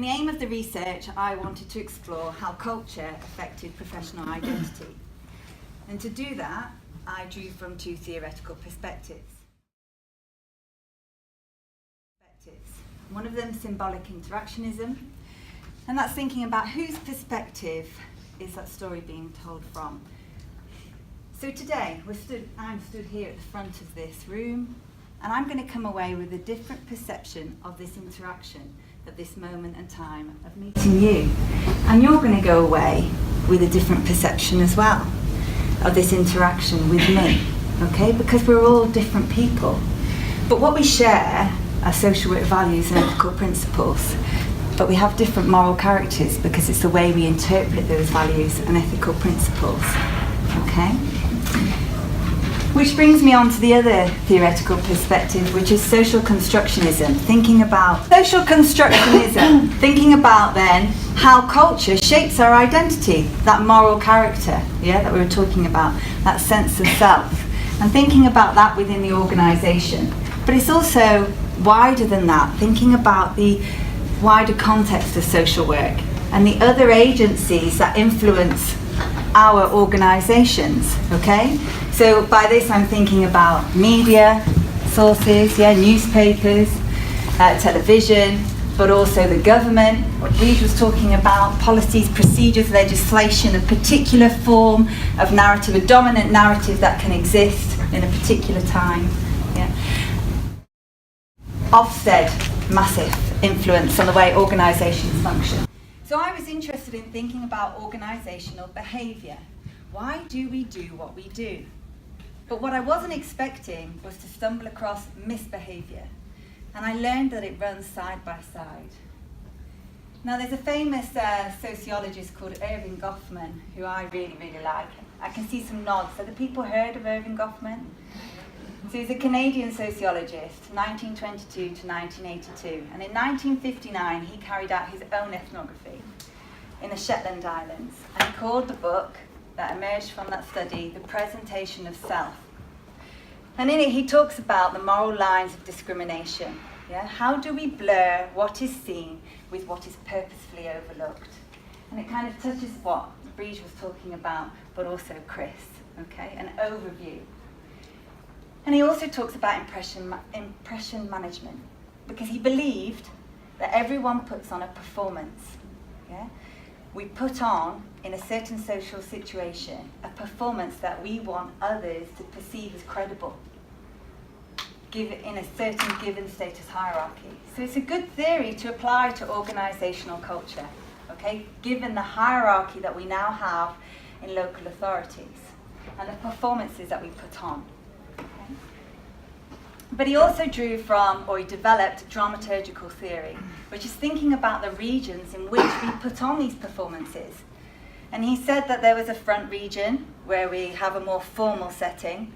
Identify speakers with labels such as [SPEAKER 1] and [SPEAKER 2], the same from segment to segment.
[SPEAKER 1] In the aim of the research, I wanted to explore how culture affected professional identity. And to do that, I drew from two theoretical perspectives. One of them, symbolic interactionism, and that's thinking about whose perspective is that story being told from. So today, I'm stood here at the front of this room, and I'm going to come away with a different perception of this interaction, of this moment and time of meeting you. And you're going to go away with a different perception as well of this interaction with me, okay? Because we're all different people. But what we share are social work values and ethical principles. But we have different moral characters because it's the way we interpret those values and ethical principles, okay? Which brings me on to the other theoretical perspective, which is social constructionism. Thinking about then how culture shapes our identity, that moral character, that we were talking about, that sense of self, and thinking about that within the organisation. But it's also wider than that, thinking about the wider context of social work and the other agencies that influence our organisations, okay? So by this I'm thinking about media sources, newspapers, television, but also the government. What Reid was talking about, policies, procedures, legislation, a particular form of narrative, a dominant narrative that can exist in a particular time. Ofsted, massive influence on the way organisations function. So I was interested in thinking about organisational behaviour. Why do we do what we do? But what I wasn't expecting was to stumble across misbehaviour. And I learned that it runs side by side. Now there's a famous sociologist called Erving Goffman, who I really, really like. I can see some nods. Have the people heard of Erving Goffman? So he's a Canadian sociologist, 1922 to 1982. And in 1959, he carried out his own ethnography in the Shetland Islands. And he called the book that emerged from that study, The Presentation of Self. And in it, he talks about the moral lines of discrimination. How do we blur what is seen with what is purposefully overlooked? And it kind of touches what Breege was talking about, but also Chris, okay? An overview. And he also talks about impression management, because he believed that everyone puts on a performance. We put on, in a certain social situation, a performance that we want others to perceive as credible, in a certain given status hierarchy. So it's a good theory to apply to organisational culture, okay? Given the hierarchy that we now have in local authorities and the performances that we put on. But he also drew from, or he developed, dramaturgical theory, which is thinking about the regions in which we put on these performances. And he said that there was a front region, where we have a more formal setting,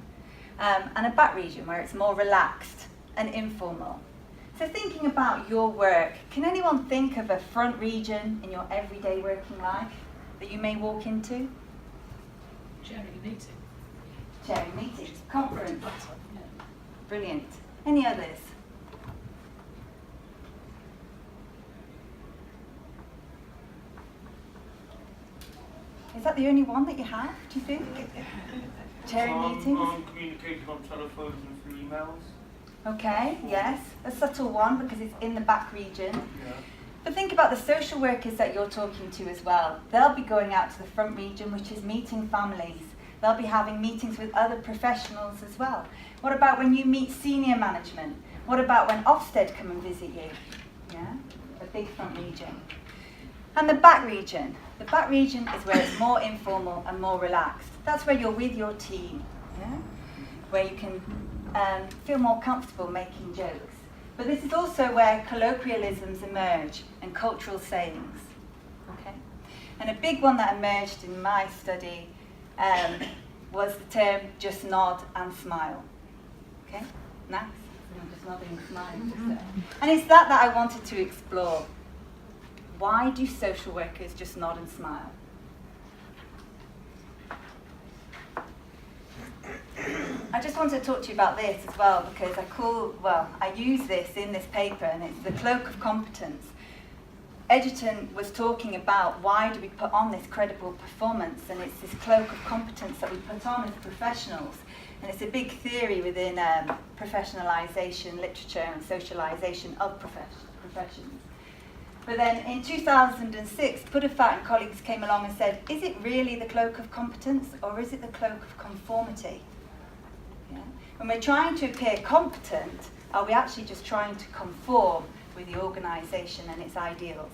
[SPEAKER 1] and a back region, where it's more relaxed and informal. So thinking about your work, can anyone think of a front region in your everyday working life that you may walk into?
[SPEAKER 2] Chairing a meeting.
[SPEAKER 1] Chairing meetings, conference. Brilliant. Any others? Is that the only one that you have, do you think? Chairing meetings?
[SPEAKER 3] Communicating on telephones and through emails.
[SPEAKER 1] Okay, yes. A subtle one because it's in the back region. But think about the social workers that you're talking to as well. They'll be going out to the front region, which is meeting families. They'll be having meetings with other professionals as well. What about when you meet senior management? What about when Ofsted come and visit you? A big front region. And the back region. The back region is where it's more informal and more relaxed. That's where you're with your team, where you can feel more comfortable making jokes. But this is also where colloquialisms emerge and cultural sayings. Okay? And a big one that emerged in my study was the term just nod and smile. Okay? Nice. I'm just nodding and smiling. And it's that I wanted to explore. Why do social workers just nod and smile? I just want to talk to you about this as well, because I use this in this paper, and it's the cloak of competence. Edgerton was talking about why do we put on this credible performance, and it's this cloak of competence that we put on as professionals. And it's a big theory within professionalisation, literature and socialisation of professions. But then in 2006, Pudafat and colleagues came along and said, is it really the cloak of competence or is it the cloak of conformity? Yeah? When we're trying to appear competent, are we actually just trying to conform with the organisation and its ideals?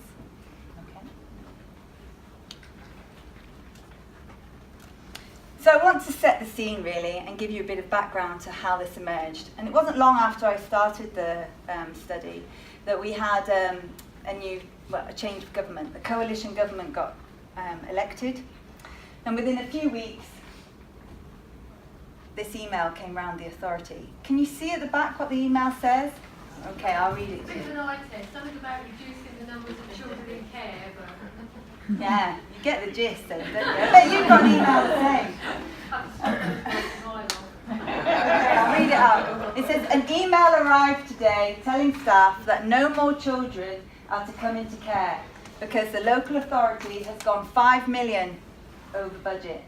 [SPEAKER 1] Okay. So I want to set the scene really and give you a bit of background to how this emerged. And it wasn't long after I started the study that we had a change of government. The coalition government got elected, and within a few weeks this email came round the authority. Can you see at the back what the email says? Okay, I'll read it to
[SPEAKER 2] Bit of
[SPEAKER 1] you.
[SPEAKER 2] an eye test, something about reducing the numbers of children in care, but
[SPEAKER 1] Yeah, you get the gist then, don't you? I bet you've got an email the same. Okay, I'll read it out. It says, an email arrived today telling staff that no more children are to come into care because the local authority has gone 5 million over budget.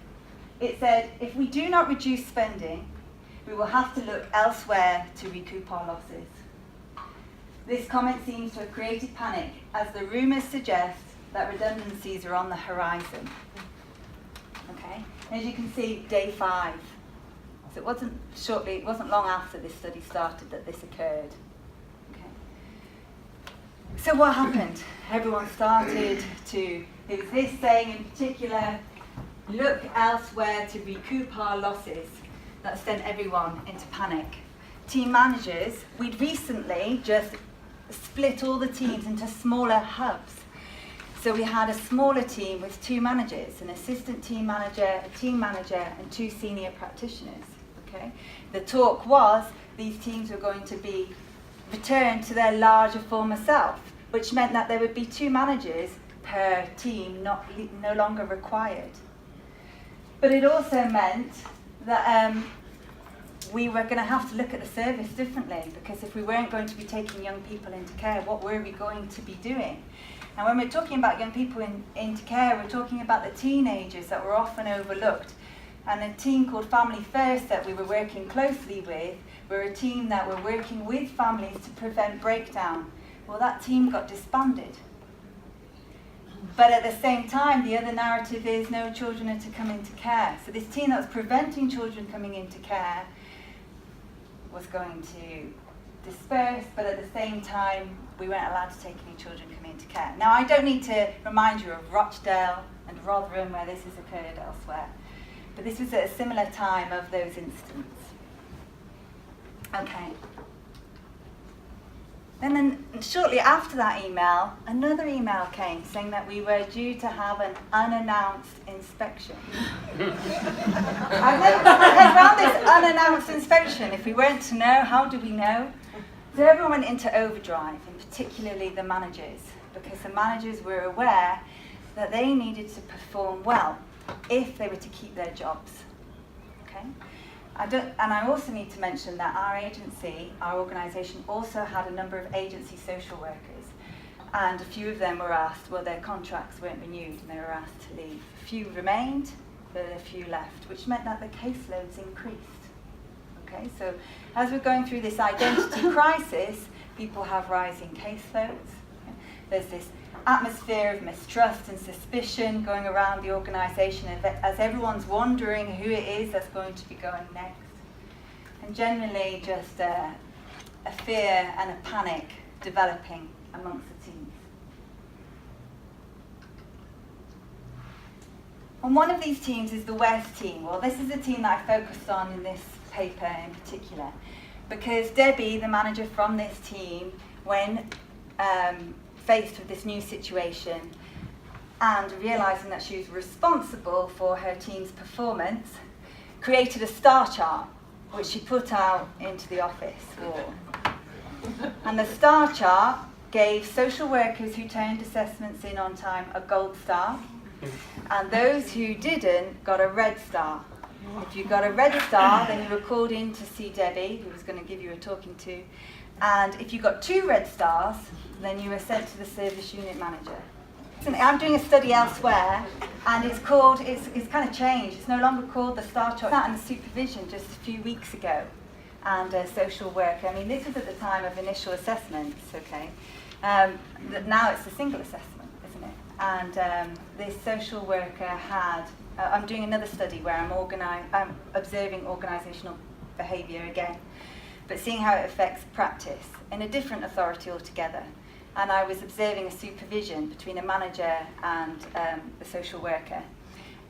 [SPEAKER 1] It said, if we do not reduce spending, we will have to look elsewhere to recoup our losses. This comment seems to have created panic, as the rumours suggest that redundancies are on the horizon. Okay, as you can see, day 5. So it wasn't long after this study started that this occurred. Okay. So what happened? Everyone started to, it was this saying in particular, look elsewhere to recoup our losses. That sent everyone into panic. Team managers, we'd recently just split all the teams into smaller hubs. So we had a smaller team with 2 managers, an assistant team manager, a team manager, and 2 senior practitioners. Okay? The talk was these teams were going to be returned to their larger former self, which meant that there would be 2 managers per team, no longer required. But it also meant that we were going to have to look at the service differently, because if we weren't going to be taking young people into care, what were we going to be doing? And when we're talking about young people into care, we're talking about the teenagers that were often overlooked. And a team called Family First that we were working closely with were a team that were working with families to prevent breakdown. Well, that team got disbanded. But at the same time, the other narrative is no children are to come into care. So this team that was preventing children coming into care was going to disperse, but at the same time, we weren't allowed to take any children coming into care. Now, I don't need to remind you of Rochdale and Rotherham, where this has occurred elsewhere. But this was at a similar time of those incidents. Okay. And then shortly after that email, another email came saying that we were due to have an unannounced inspection. I've never got my head around this unannounced inspection. If we weren't to know, how do we know? So everyone went into overdrive, and particularly the managers, because the managers were aware that they needed to perform well if they were to keep their jobs. Okay? And I also need to mention that our agency, our organisation, also had a number of agency social workers, and a few of them were asked, well, their contracts weren't renewed and they were asked to leave. A few remained, but a few left, which meant that the caseloads increased. Okay, so as we're going through this identity crisis, people have rising caseloads. Okay? There's this atmosphere of mistrust and suspicion going around the organisation as everyone's wondering who it is that's going to be going next. And generally just a fear and a panic developing amongst the teams. And one of these teams is the West team. Well, this is a team that I focused on in this paper in particular, because Debbie, the manager from this team, when faced with this new situation and realising that she was responsible for her team's performance, created a star chart which she put out into the office wall. And the star chart gave social workers who turned assessments in on time a gold star, and those who didn't got a red star. If you got a red star, then you were called in to see Debbie, who was going to give you a talking to. And if you got 2 red stars, then you are sent to the service unit manager. I'm doing a study elsewhere, and it's kind of changed. It's no longer called the STAR chart. That and the supervision just a few weeks ago, and a social worker. I mean, this was at the time of initial assessments, okay? Now it's a single assessment, isn't it? And this social worker had, I'm doing another study where I'm observing organisational behaviour again, but seeing how it affects practice in a different authority altogether. And I was observing a supervision between a manager and the social worker.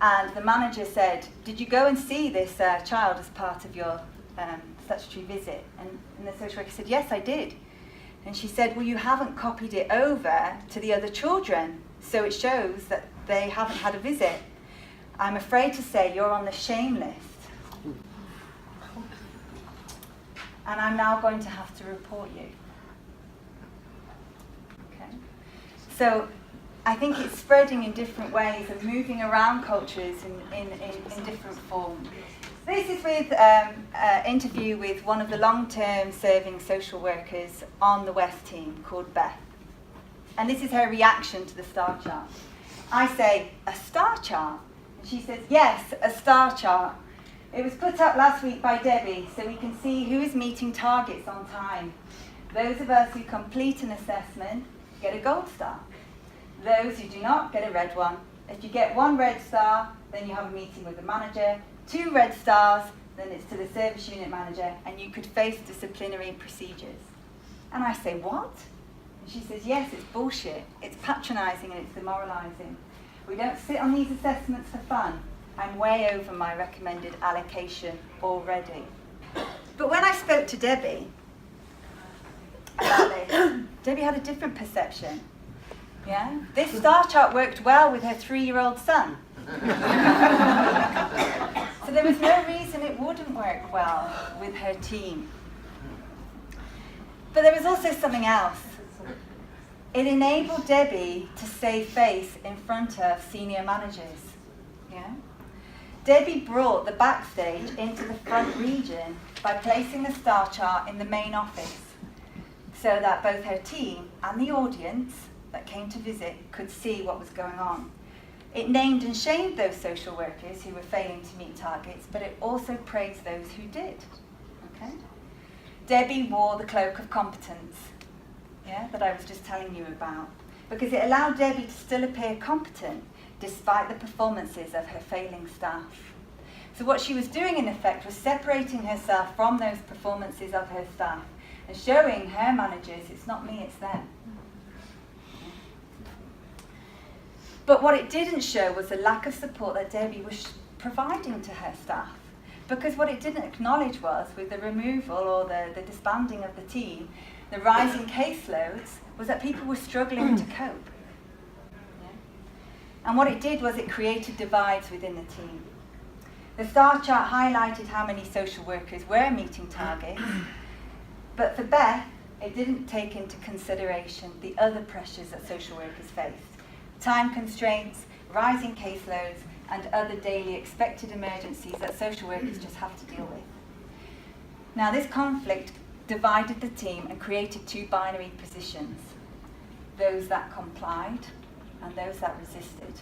[SPEAKER 1] And the manager said, "Did you go and see this child as part of your statutory visit?" And the social worker said, "Yes, I did." And she said, "Well, you haven't copied it over to the other children, so it shows that they haven't had a visit. I'm afraid to say you're on the shame list. And I'm now going to have to report you." Okay. So I think it's spreading in different ways and moving around cultures in different forms. This is with an interview with one of the long-term serving social workers on the West team called Beth. And this is her reaction to the STAR chart. I say, "A STAR chart?" And she says, "Yes, a STAR chart. It was put up last week by Debbie so we can see who is meeting targets on time. Those of us who complete an assessment get a gold star. Those who do not get a red one. If you get 1 red star, then you have a meeting with the manager. 2 red stars, then it's to the service unit manager, and you could face disciplinary procedures." And I say, "What?" And she says, "Yes, it's bullshit. It's patronising and it's demoralising. We don't sit on these assessments for fun. I'm way over my recommended allocation already." But when I spoke to Debbie about this, Debbie had a different perception. Yeah? This STAR chart worked well with her 3-year-old son. So there was no reason it wouldn't work well with her team. But there was also something else. It enabled Debbie to save face in front of senior managers. Yeah? Debbie brought the backstage into the front region by placing the STAR chart in the main office so that both her team and the audience that came to visit could see what was going on. It named and shamed those social workers who were failing to meet targets, but it also praised those who did. Okay? Debbie wore the cloak of competence, yeah, that I was just telling you about, because it allowed Debbie to still appear competent despite the performances of her failing staff. So what she was doing in effect was separating herself from those performances of her staff and showing her managers, it's not me, it's them. But what it didn't show was the lack of support that Debbie was providing to her staff. Because what it didn't acknowledge was, with the removal or the disbanding of the team, the rising caseloads, was that people were struggling to cope. Yeah? And what it did was it created divides within the team. The STAR chart highlighted how many social workers were meeting targets, but for Beth, it didn't take into consideration the other pressures that social workers faced. Time constraints, rising caseloads, and other daily expected emergencies that social workers just have to deal with. Now, this conflict divided the team and created 2 binary positions, those that complied and those that resisted.